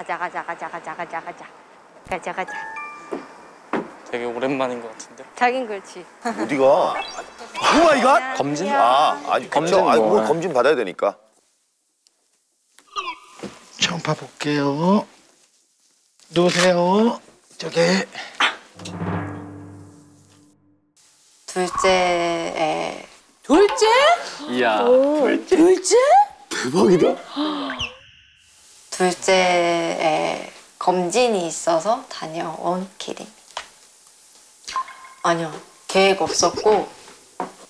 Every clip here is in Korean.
가자 가자 가자 가자 가자 가자 가자 가자. 되게 오랜만인 것 같은데. 자긴 그렇지. 어디가? 오마이갓? 검진? 아니 검진. 아니 뭐 검진 받아야 되니까. 청파 볼게요. 누우세요. 저기. 둘째에 둘째? 이야. 둘째? 대박이다. 둘째에 검진이 있어서 다녀온 길입니다. 아니요, 계획 없었고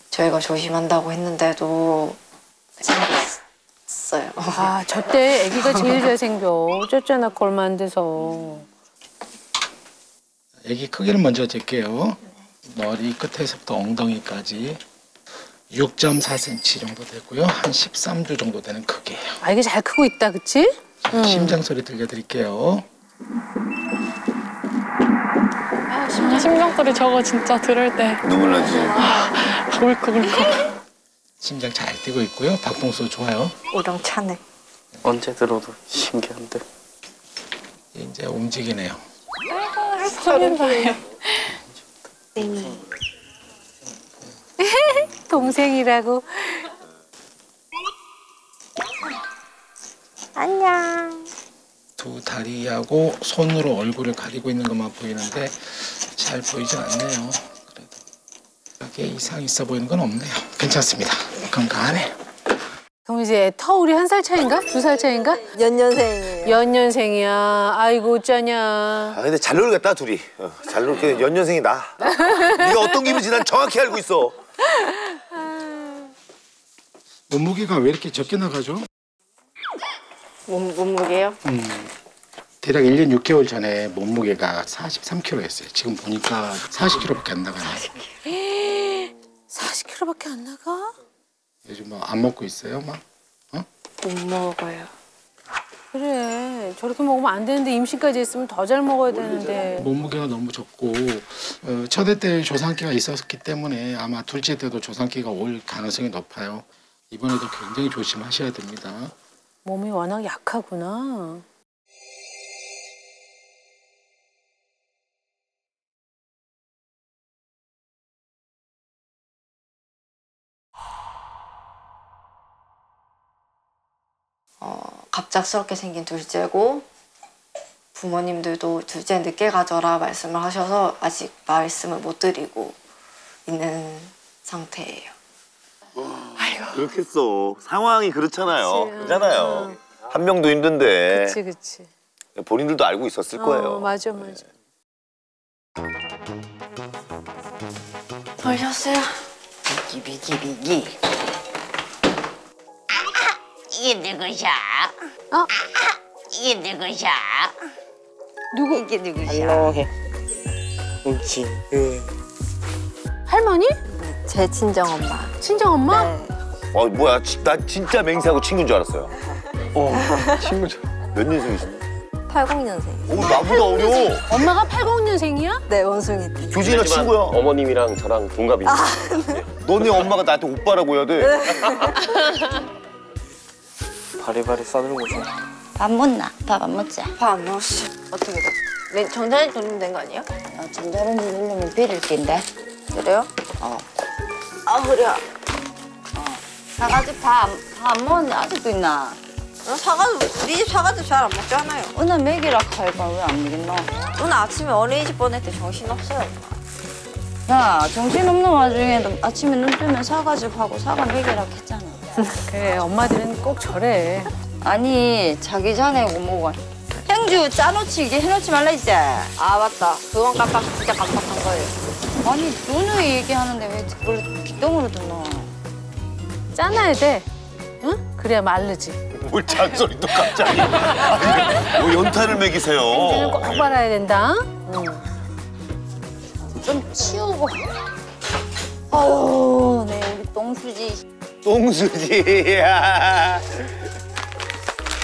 저희가 조심한다고 했는데도 생겼어요. 아, 저 때 아기가 제일 잘 생겨. 어쨌잖아, 걸만 안 돼서. 아기 크기를 먼저 잴게요. 머리 끝에서부터 엉덩이까지 6.4cm 정도 되고요. 한 13주 정도 되는 크기예요. 아, 이게 잘 크고 있다, 그치? 심장 소리 들려드릴게요. 아, 심장 소리 저거 진짜 들을 때 눈물 나지. 울컥울컥. 심장 잘 뛰고 있고요. 박동수 좋아요. 우렁차네. 언제 들어도 신기한데. 이제 움직이네요. 소리 나요. 동생이라고. 안녕. 두 다리하고 손으로 얼굴을 가리고 있는 것만 보이는데 잘 보이진 않네요. 그래도 크게 이상 있어 보이는 건 없네요. 괜찮습니다. 건강하네. 그럼 이제 터울이 1살 차인가? 2살 차인가? 연년생이에요. 연년생이야. 아이고, 어쩌냐. 아 근데 잘 놀겠다 둘이. 잘 놀게 연년생이 나. 네가 어떤 기분인지 난 정확히 알고 있어. 몸무게가 왜 이렇게 적게 나가죠? 몸무게요? 대략 1년 6개월 전에 몸무게가 43kg였어요. 지금 보니까 40kg밖에 안 나가네요. 40kg밖에 안 나가? 요즘 뭐 안 먹고 있어요, 막? 어? 못 먹어요. 그래, 저렇게 먹으면 안 되는데 임신까지 했으면 더 잘 먹어야 되는데. 몸무게가 너무 적고 첫애 때 조산기가 있었기 때문에 아마 둘째 때도 조산기가 올 가능성이 높아요. 이번에도 굉장히 조심하셔야 됩니다. 몸이 워낙 약하구나. 갑작스럽게 생긴 둘째고 부모님들도 둘째 늦게 가져라 말씀을 하셔서 아직 말씀을 못 드리고 있는 상태예요. 그렇겠어. 상황이 그렇잖아요. 그치. 그렇잖아요. 한 명도 힘든데 그치, 그치. 본인들도 알고 있었을 거예요. 맞아, 맞아. 돌렸어요. 비기비기비기. 이게 누구야? 어? 이게 누구야? 누구? 이게 누구야? 할로해. 옳지. 할머니? 제 친정엄마. 친정엄마? 네. 뭐야? 나 진짜 맹세하고 친구인 줄 알았어요. 친구죠. 몇 년생이신데? 80년생. 오 나보다 어려. 엄마가 80년생이야? 네, 원숭이띠. 교진이랑 친구야. 어머님이랑 저랑 동갑입니다. 너네 엄마가 나한테 오빠라고 해야 돼. 바리바리 싸들고 좀. 밥 먹나? 밥 안 먹자. 밥 안 먹었어. 어떻게 돼? 맨 전자레인지 돌리면 된 거 아니에요? 전자레인지 누르면 비릴 낀데. 그래요? 아, 그래. 사가지 밥 안 먹었는데 아직도 있나? 우리 집 사과도 잘 안 먹잖아요. 오늘 먹이라 할까 왜 안 먹겠노? 오늘 아침에 어린이집 보낼 때 정신없어요, 엄마. 야 정신없는 와중에도 아침에 눈 뜨면 사과즙 하고 사과 먹이라 했잖아. 그래, 엄마들은 꼭 저래. 아니 자기 전에 뭐 행주 짜놓지 이게 해놓지 말라 했지. 아, 맞다. 그건 진짜 깜빡한 거예요. 아니 눈을 얘기하는데 왜 그걸 귓등으로 듣노? 짜놔야 돼. 응? 그래야 마르지. 뭘 잔소리 또 갑자기. 뭐 연탄을 먹이세요. 행주는 꼭 발라야 된다. 좀 치우고. 아유 네 우리 똥수지. 똥수지야.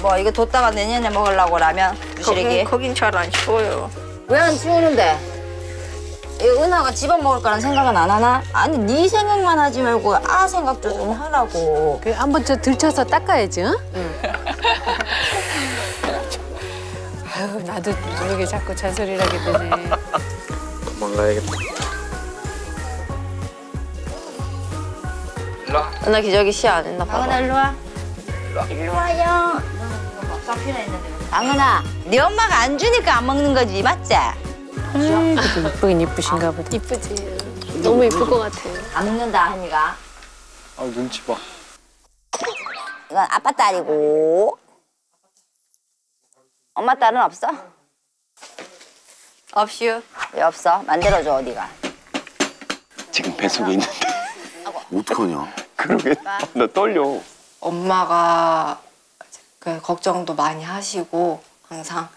뭐 이거 뒀다가 내년에 먹으려고 라면 부시래기. 거긴 잘 안 치워요. 왜 안 치우는데? 이 은하가 집안 먹을 거란 생각은 안 하나? 아니 네 생각만 하지 말고 아 생각도 좀 하라고. 그 한번 저 들쳐서 닦아야지, 응? 아유 나도 모르게 자꾸 잔소리를 하게 되네. 도망가야겠다. 나 기저귀 시 안 했나 봐. 방은아 일로 와. 일로 와요. 방은아, 네 엄마가 안 주니까 안 먹는 거지, 맞지? 그래도 이쁘긴 이쁘신가 보다. 이쁘지. 너무 이쁠 것 같아. 안 먹는다, 한이가. 아 눈치 봐. 이건 아빠 딸이고. 엄마 딸은 없어? 없슈. 왜 없어? 만들어줘, 어디가. 지금 뱃속에 있는데. 어떡하냐? 그러게. 나 떨려. 엄마가 그 걱정도 많이 하시고 항상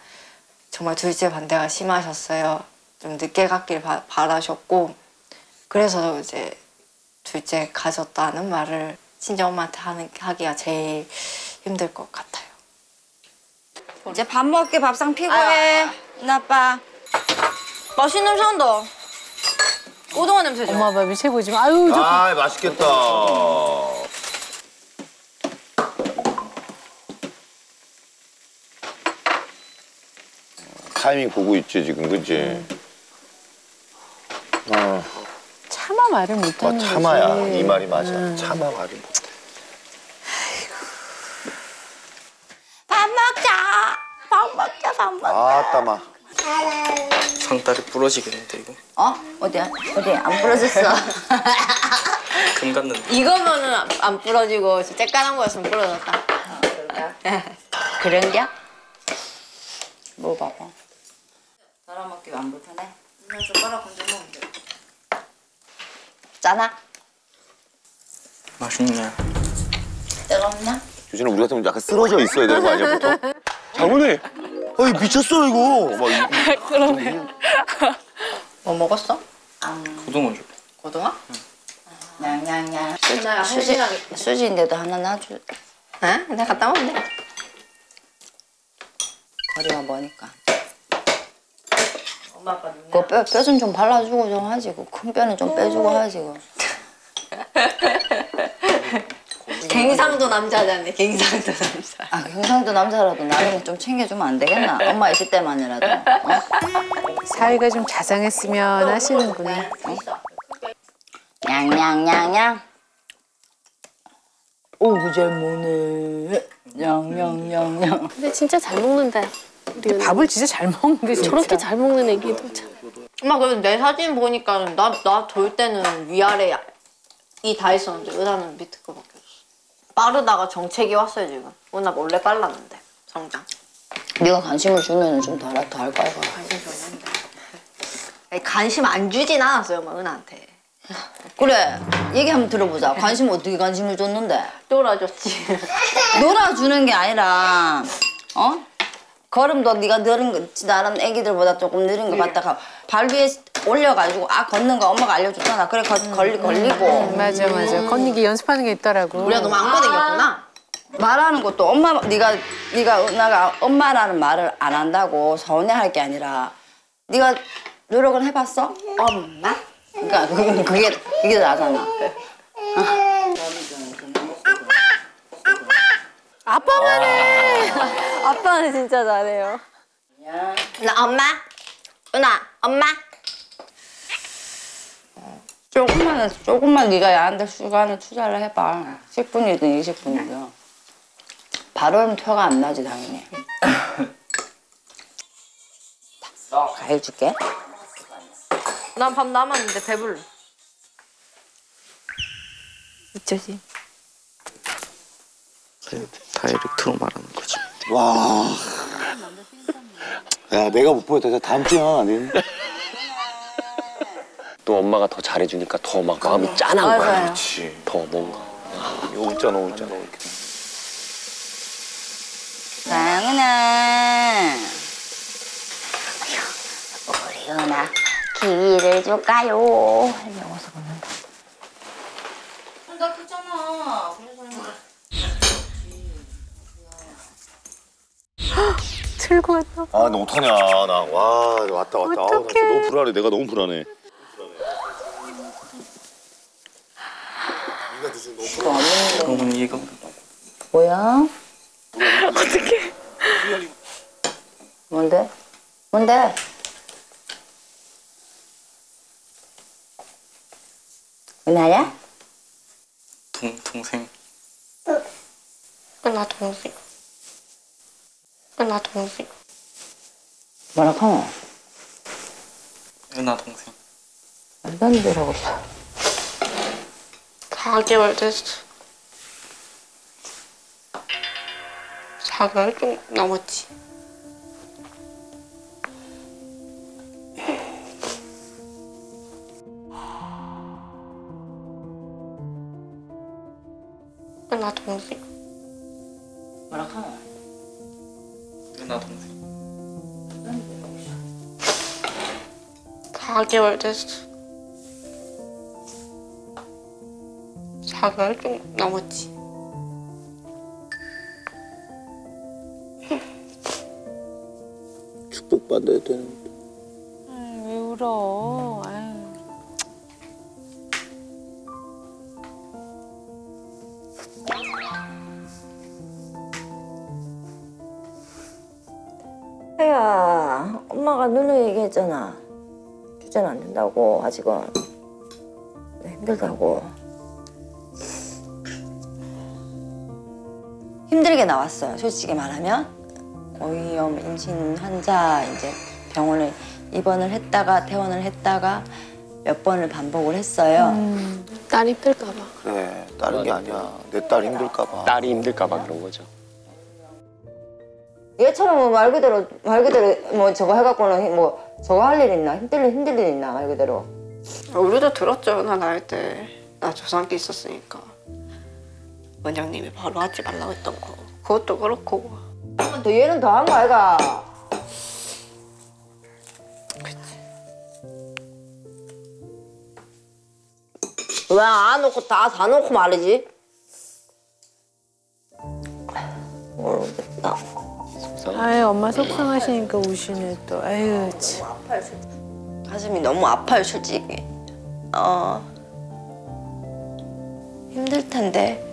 정말 둘째 반대가 심하셨어요. 좀 늦게 갖길 바라셨고 그래서 이제 둘째 가졌다는 말을 친정엄마한테 하기가 제일 힘들 것 같아요. 이제 밥 먹게 밥상 피고 해. 나빠. 맛있는 냄새 난다. 고등어 냄새죠? 엄마 밥이 최고지만 아유 저 아, 맛있겠다. 타이밍 보고 있지 지금, 그치? 차마 말을 못하는 거지. 참아야 이 말이 맞아. 참아 말이. 밥 먹자. 밥 먹자, 밥 먹자. 아따마. 상다리 부러지겠는데 이거. 어? 어디야? 어디? 안 부러졌어. 금 갔는데. 이거면은 안 부러지고 쬐까만 거였으면 부러졌다. 그런겨? 먹어봐봐. 따라 먹기 안 불편해? 그냥 젓가락 건져 먹으면 돼. 짜나? 맛있네. 뜨겁냐? 요즘은 우리 같으면 약간 쓰러져 있어야 되는 거 아니야, 보통? 장모님! 어이, 미쳤어, 이거! 막, 그러네. 뭐 먹었어? 고등어 줘. 고등어? 냥냥냥. 나 수지인데도 하나 놔줘. 응? 내가 갖다 먹으면 돼. 거리가 머니까. 엄마 아빠 눈 그 뼈 좀 발라주고 좀 하지. 그 큰 뼈는 좀 빼주고 하지. 그. 갱상도 남자잖아. 갱상도 남자. 아, 경상도 남자라도 나름은 좀 챙겨주면 안 되겠나? 엄마 있을 때만이라도. 어? 사이가 좀 자상했으면 하시는구나. 냥냥냥냥. 오구 잘 먹네. 냥냥냥냥. 근데 진짜 잘 먹는다. 우리 은하. 밥을 진짜 잘 먹는데 진짜. 저렇게 잘 먹는 애기도 참. 엄마 그래도 내 사진 보니까 나 돌 때는 위아래 이 다 있었는데 은하는 밑에 거밖에 없어. 빠르다가 정책이 왔어요 지금. 은하 원래 빨랐는데 성장. 네가 관심을 주면 좀 더 할 거야. 관심 줬는데. 아니, 관심 안 주진 않았어요 엄마 은하한테. 그래, 얘기 한번 들어보자. 관심 어떻게 관심을 줬는데? 놀아줬지. 놀아주는 게 아니라, 어? 걸음도 네가 느린 거, 나름 애기들보다 조금 느린 거 봤다가 발 위에 올려가지고 걷는 거 엄마가 알려줬잖아. 그래 걸리고 맞아. 건니기 연습하는 게 있더라고. 우리가 너무 안 거댕겼구나. 말하는 것도 엄마 네가 은하가 엄마라는 말을 안 한다고 서운해할 게 아니라 네가 노력을 해봤어? 엄마? 그러니까 그게 나잖아. 아빠만 해. 아빠는 진짜 잘해요. 나 엄마? 은하 엄마? 조금만 네가 얘한테 시간을 투자를 해봐. 10분이든 20분이든. 바로는 표가 안 나지 당연히. 과일 줄게. 난 밥 남았는데 배불러. 어쩌지? 다이렉트로 말하는 거지. 와. 야, 내가 못 보였다. 다음 주에 하면 안 되는데? 또 엄마가 더 잘해주니까 더 막 마음이 짠한 거야. 맞아요. 그렇지. 더 뭔가. 웃잖아, 웃잖아. 장은아. 우리 은하 기회를 줄까요? 먹어서 먹는다. 나 크잖아. 틀고 왔나? 아, 너 어떡하냐. 나, 와, 왔다. 아우, 나 진짜 너무 불안해. 내가 너무 불안해. 그러면 이거 뭐야? 뭔데? 뭔데? 은하야? 동생. 나 동생. 나 동생. 뭐라고? 은하 동생. 말도 안 되라고 있어. 4개월 됐어. 4개월 좀 넘었지. 나 동생. 뭐라고? 은하 동생. 4개월 됐어. 4개월 좀 넘었지. 축복받아야 되는데. 왜 울어? 아유. 혜야, 엄마가 누누이 얘기했잖아. 주제는 안 된다고, 아직은. 힘들다고. 힘들게 나왔어요, 솔직히 말하면. 어이염 임신 환자 이제 병원에 입원을 했다가 퇴원을 했다가 몇 번을 반복을 했어요. 딸 힘들까 봐. 그래, 다른 게 아니야. 내 딸 힘들까 봐. 딸이 힘들까봐 그런 거죠. 얘처럼 뭐 말 그대로 뭐 저거 해갖고는 뭐 저거 할 일 있나? 힘들 일 있나? 말 그대로. 우리도 들었죠. 나 나이 때. 나 조상기 있었으니까. 원장님이 바로 하지 말라고 했던 거. 그것도 그렇고. 또 얘는 더 한 거 아이가? 왜 안 놓고 다 놓고 말이지? 모르겠다. 아유, 엄마 속상하시니까 우시네 또. 아유, 참. 가슴이 너무 아파요, 솔직히. 힘들 텐데.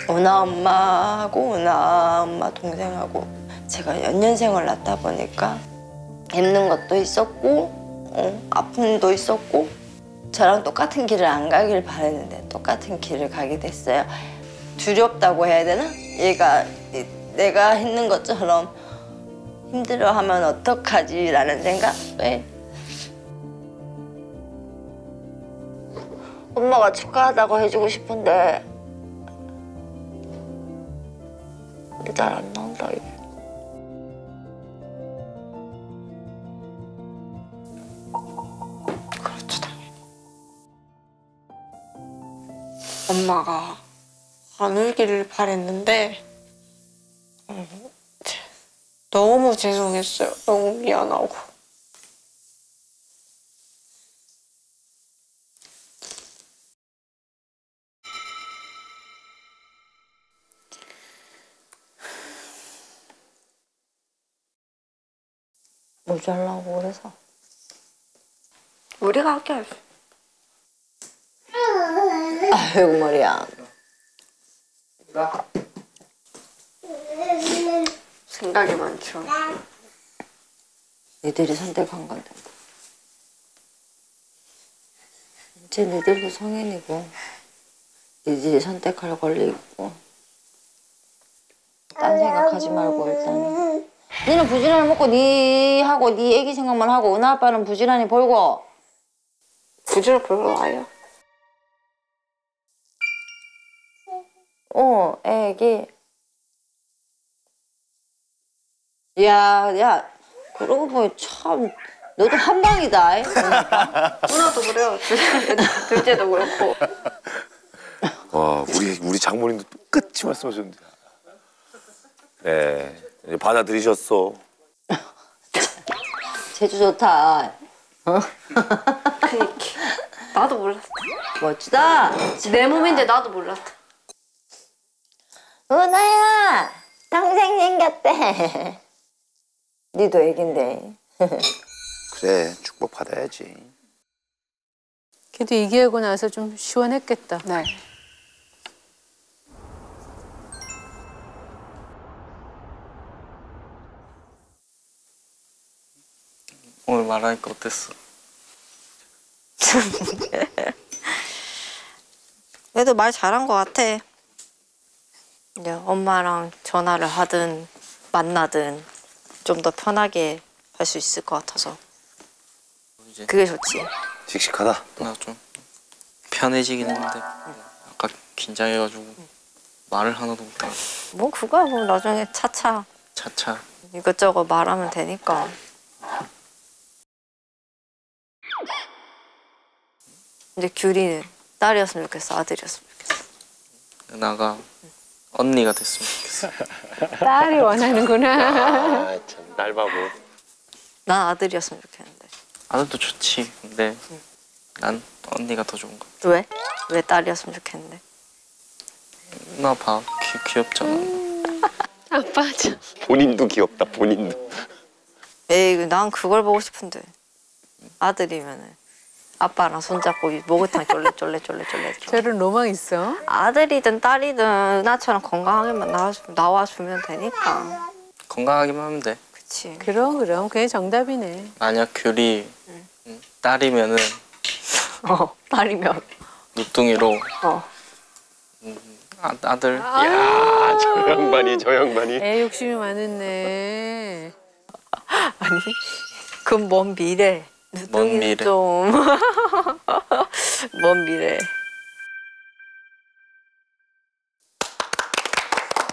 은하 엄마하고 은하 엄마 동생하고 제가 연년생을 낳다 보니까 힘든 것도 있었고 아픔도 있었고 저랑 똑같은 길을 안 가길 바랬는데 똑같은 길을 가게 됐어요. 두렵다고 해야 되나? 얘가 내가 힘든 것처럼 힘들어하면 어떡하지? 라는 생각에 엄마가 축하하다고 해주고 싶은데 근데 잘 안 나온다 이게. 그렇죠, 당연히. 엄마가 안 울기를 바랬는데 너무 죄송했어요. 너무 미안하고. 뭐 잘라고 그래서 우리가 할게 할수. 아이고 머리야. 생각이 많죠. 니들이 선택한 건데 이제 니들도 성인이고 니들이 선택할 권리 있고 딴 생각하지 말고 일단은 니는 부지런히 먹고 니하고 니 애기 생각만 하고 은하 아빠는 부지런히 벌고 부지런 별로 와요. 애기 야 그러고 보니 참 너도 한방이다. 누나도 그래요. 둘째도 그렇고. 와, 우리 장모님도 똑같이 말씀하셨는데. 네, 이제 받아들이셨어. 제주 좋다. 그니까. 나도 몰랐어. 멋지다. 내 몸인데 나도 몰랐어. 은하야 동생 생겼대. 니도 애긴데. 그래, 축복 받아야지. 그래도 얘기하고 나서 좀 시원했겠다. 네. 오늘 말하니까 어땠어? 그래도 말 잘한 것 같아. 이제 엄마랑 전화를 하든 만나든 좀 더 편하게 할 수 있을 것 같아서 이제 그게 좋지. 씩씩하다. 나 좀 편해지긴 했는데 아까 긴장해가지고 말을 하나도 못해. 뭐 그거야 뭐 나중에 차차 차차. 이것저것 말하면 되니까. 이제 귤이는 딸이었으면 좋겠어, 아들이었으면 좋겠어. 은하가 언니가 됐으면 좋겠어. 딸이 원하는구나. 아, 참, 딸 바보. 난 아들이었으면 좋겠는데. 아들도 좋지. 근데 난 언니가 더 좋은 거. 왜? 왜 딸이었으면 좋겠는데? 은하 봐. 귀엽잖아. 아빠 참. 본인도 귀엽다, 본인도. 에이, 난 그걸 보고 싶은데. 아들이면은 아빠랑 손잡고 목욕탕 쫄래쫄래. 저런 로망 있어? 아들이든 딸이든 은하처럼 건강하게만 나와주면 되니까. 건강하기만 하면 돼. 그치. 그럼 그게 정답이네. 만약 귤이 딸이면은 딸이면. 누뚱이로 아들. 야, 저 양반이. 애 욕심이 많았네. 아니, 그건 먼 미래. 먼 미래. 좀. 먼 미래.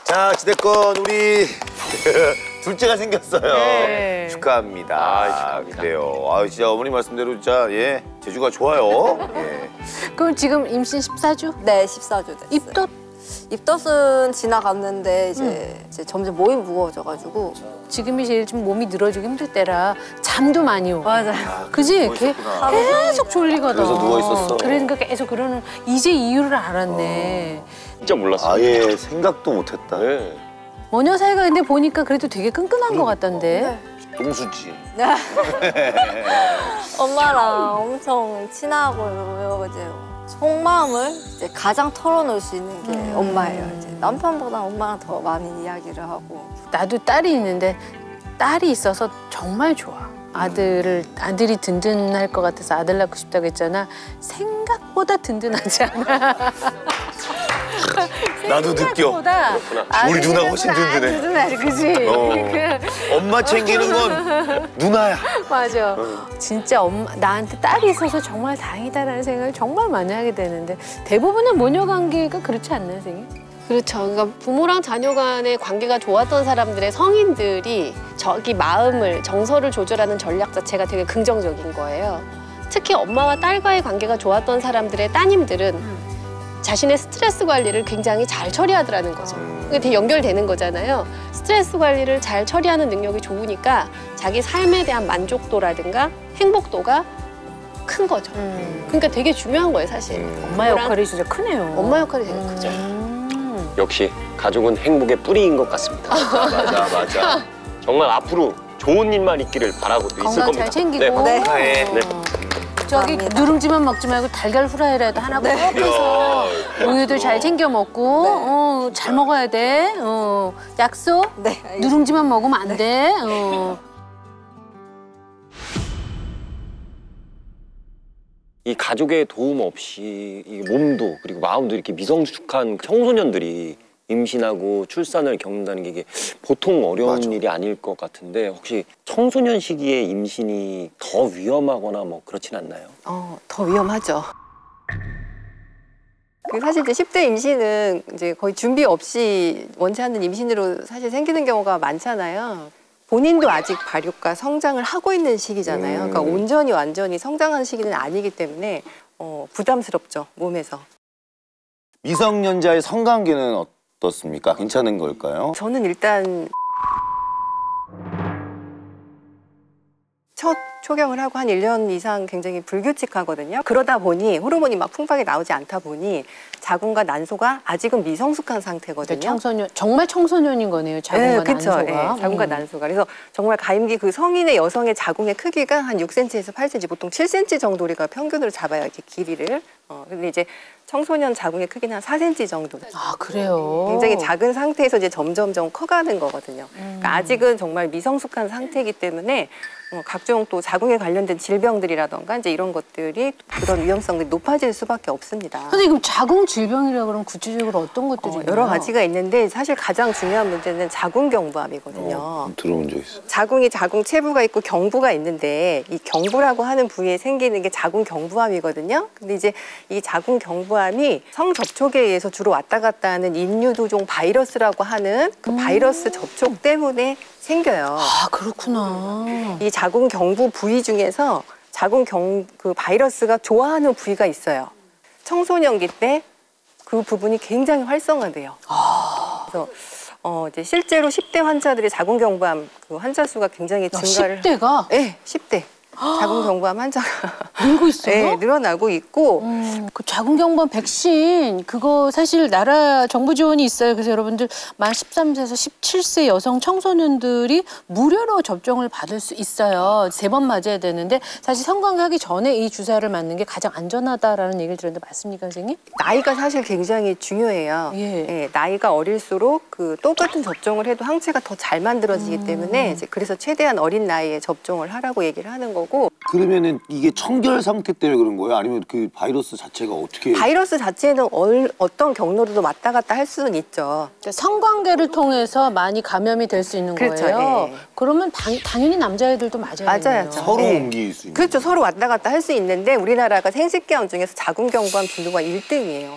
자, 어찌됐건 우리 둘째가 생겼어요. 네. 축하합니다. 축하합니다. 그래요. 아, 진짜 어머니 말씀대로 진짜 예 제주가 좋아요. 예. 그럼 지금 임신 14주? 네, 14주 됐어요. 입덧? 입덧은 지나갔는데 이제 점점 몸이 무거워져가지고. 지금이 제일 좀 몸이 늘어지기 힘들 때라 잠도 많이 오고. 맞아요. 그지? 누워있었구나. 계속 졸리거든. 그래서 누워있었어. 그러니까 계속 그러는 이제 이유를 알았네. 진짜 몰랐어요. 아예 생각도 못했다. 네. 모녀 사이가 근데 보니까 그래도 되게 끈끈한 것 같던데. 똥수지. 엄마랑 엄청 친하고 이제 속마음을 이제 가장 털어놓을 수 있는 게 엄마예요. 이제 남편보다 엄마랑 더 많이 이야기를 하고. 나도 딸이 있는데 딸이 있어서 정말 좋아. 아들이 든든할 것 같아서 아들 낳고 싶다고 했잖아. 생각보다 든든하지 않아. 나도 느껴. 생각보다 우리 누나 훨씬 든든해. 든든하지, 그지? 엄마 챙기는 건 누나야. 맞아. 진짜 나한테 딸이 있어서 정말 다행이다라는 생각을 정말 많이 하게 되는데 대부분의 모녀 관계가 그렇지 않나요, 선생님? 그렇죠. 그러니까 부모랑 자녀 간의 관계가 좋았던 사람들의 성인들이 저기 마음을, 정서를 조절하는 전략 자체가 되게 긍정적인 거예요. 특히 엄마와 딸과의 관계가 좋았던 사람들의 따님들은 자신의 스트레스 관리를 굉장히 잘 처리하더라는 거죠. 그게 되게 연결되는 거잖아요. 스트레스 관리를 잘 처리하는 능력이 좋으니까 자기 삶에 대한 만족도라든가 행복도가 큰 거죠. 그러니까 되게 중요한 거예요, 사실. 엄마 역할이 진짜 크네요. 엄마 역할이 되게 크죠. 역시 가족은 행복의 뿌리인 것 같습니다. 맞아. 정말 앞으로 좋은 일만 있기를 바라고 또 있을 건강 겁니다. 잘 챙기고. 네. 네. 저기 누룽지만 먹지 말고 달걀 후라이라도 하나 꼭 해서 우유도 잘 챙겨 먹고 잘 먹어야 돼. 약속? 네, 알겠습니다. 누룽지만 먹으면 안 돼. 이 가족의 도움 없이 이 몸도 그리고 마음도 이렇게 미성숙한 청소년들이 임신하고 출산을 겪는다는 게 이게 보통 어려운 맞아. 일이 아닐 것 같은데 혹시 청소년 시기에 임신이 더 위험하거나 뭐 그렇진 않나요? 더 위험하죠. 사실 이제 10대 임신은 이제 거의 준비 없이 원치 않는 임신으로 사실 생기는 경우가 많잖아요. 본인도 아직 발육과 성장을 하고 있는 시기잖아요. 그러니까 온전히 완전히 성장한 시기는 아니기 때문에 부담스럽죠, 몸에서. 미성년자의 성관계는 어떻습니까? 괜찮은 걸까요? 저는 일단 첫 초경을 하고 한 1년 이상 굉장히 불규칙하거든요. 그러다 보니 호르몬이 막 풍부하게 나오지 않다 보니 자궁과 난소가 아직은 미성숙한 상태거든요. 청소년, 정말 청소년인 거네요. 자궁과 그쵸. 난소가. 네, 자궁과 난소가. 그래서 정말 가임기 그 성인의 여성의 자궁의 크기가 한 6cm에서 8cm, 보통 7cm 정도 우리가 평균으로 잡아요, 이렇게 길이를. 근데 이제 청소년 자궁의 크기는 한 4cm 정도. 아, 그래요? 굉장히 작은 상태에서 이제 점점점 커가는 거거든요. 그러니까 아직은 정말 미성숙한 상태이기 때문에 각종 또 자궁에 관련된 질병들이라던가 이제 이런 것들이 그런 위험성들이 높아질 수밖에 없습니다. 선생님 그럼 자궁 질병이라 그러면 구체적으로 어떤 것들이 있나요? 여러 가지가 있는데 사실 가장 중요한 문제는 자궁경부암이거든요. 들어본 적 있어. 자궁 체부가 있고 경부가 있는데 이 경부라고 하는 부위에 생기는 게 자궁경부암이거든요. 근데 이제 이 자궁경부암이 성접촉에 의해서 주로 왔다 갔다 하는 인유두종 바이러스라고 하는 그 바이러스 접촉 때문에 생겨요. 아 그렇구나. 이 자궁경부 부위 중에서 그 바이러스가 좋아하는 부위가 있어요. 청소년기 때 그 부분이 굉장히 활성화돼요. 그래서 이제 실제로 10대 환자들의 자궁경부암 그 환자 수가 굉장히 증가를. 10대가? 네, 10대. 자궁경부암 환자가 늘고 있어요? 네, 늘어나고 있고. 그 자궁경부암 백신 그거 사실 나라 정부 지원이 있어요. 그래서 여러분들 만 13세에서 17세 여성 청소년들이 무료로 접종을 받을 수 있어요. 3번 맞아야 되는데 사실 성관계하기 전에 이 주사를 맞는 게 가장 안전하다라는 얘기를 들었는데 맞습니까, 선생님? 나이가 사실 굉장히 중요해요. 예. 나이가 어릴수록 그 똑같은 접종을 해도 항체가 더 잘 만들어지기 때문에 이제 그래서 최대한 어린 나이에 접종을 하라고 얘기를 하는 거고. 그러면은 이게 청결 상태 때문에 그런 거예요? 아니면 그 바이러스 자체가 어떻게? 바이러스 자체는 어떤 경로로도 왔다 갔다 할 수는 있죠. 그러니까 성관계를 통해서 많이 감염이 될 수 있는 그렇죠, 거예요. 예. 그러면 당연히 남자애들도 맞아야겠네요. 서로 네. 옮길 수 있는. 그렇죠. 서로 왔다 갔다 할 수 있는데 우리나라가 생식기암 중에서 자궁경부암 빈도가 1등이에요.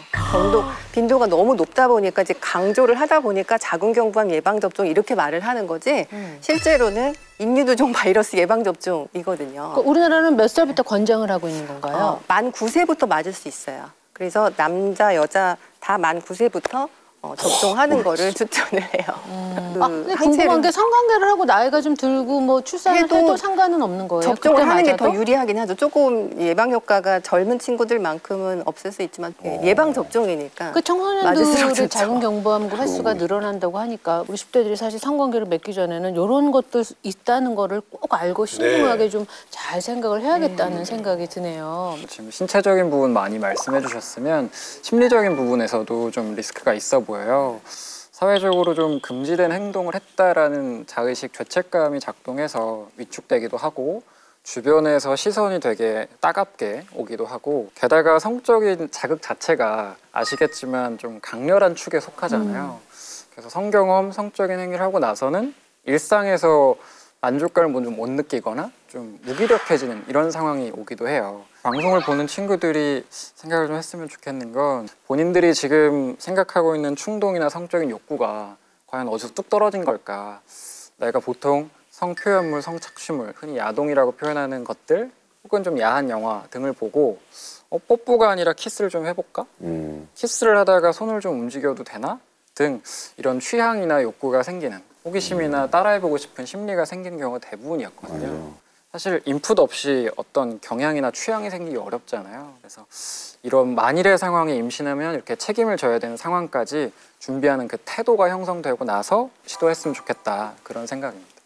빈도가 너무 높다 보니까 이제 강조를 하다 보니까 자궁경부암 예방접종 이렇게 말을 하는 거지 실제로는 인유두종 바이러스 예방접종이거든요. 그러니까 우리나라는 몇 살부터 권장을 하고 있는 건가요? 만 9세부터 맞을 수 있어요. 그래서 남자, 여자 다 만 9세부터 접종하는 거를 추천을 해요. 근데 궁금한 게 성관계를 하고 나이가 좀 들고 뭐 출산을 해도 상관은 없는 거예요? 접종을 하는 게 더 맞아도? 유리하긴 하죠. 조금 예방 효과가 젊은 친구들만큼은 없을 수 있지만 예방 접종이니까. 그 청소년들의 맞을수록 자궁경부암 횟수가 늘어난다고 하니까 우리 10대들이 사실 성관계를 맺기 전에는 이런 것도 있다는 거를 꼭 알고 신중하게 좀 잘 생각을 해야겠다는 생각이 드네요. 지금 신체적인 부분 많이 말씀해 주셨으면 심리적인 부분에서도 좀 리스크가 있어 보여요. 사회적으로 좀 금지된 행동을 했다라는 자의식 죄책감이 작동해서 위축되기도 하고 주변에서 시선이 되게 따갑게 오기도 하고 게다가 성적인 자극 자체가 아시겠지만 좀 강렬한 축에 속하잖아요. 그래서 성경험, 성적인 행위를 하고 나서는 일상에서 만족감을 좀 못 느끼거나 좀 무기력해지는 이런 상황이 오기도 해요. 방송을 보는 친구들이 생각을 좀 했으면 좋겠는 건 본인들이 지금 생각하고 있는 충동이나 성적인 욕구가 과연 어디서 뚝 떨어진 걸까? 내가 보통 성표현물, 성착취물, 흔히 야동이라고 표현하는 것들 혹은 좀 야한 영화 등을 보고 뽀뽀가 아니라 키스를 좀 해볼까? 키스를 하다가 손을 좀 움직여도 되나? 등 이런 취향이나 욕구가 생기는 호기심이나 따라해보고 싶은 심리가 생기는 경우가 대부분이었거든요. 사실 인풋 없이 어떤 경향이나 취향이 생기기 어렵잖아요. 그래서 이런 만일의 상황에 임신하면 이렇게 책임을 져야 되는 상황까지 준비하는 그 태도가 형성되고 나서 시도했으면 좋겠다 그런 생각입니다.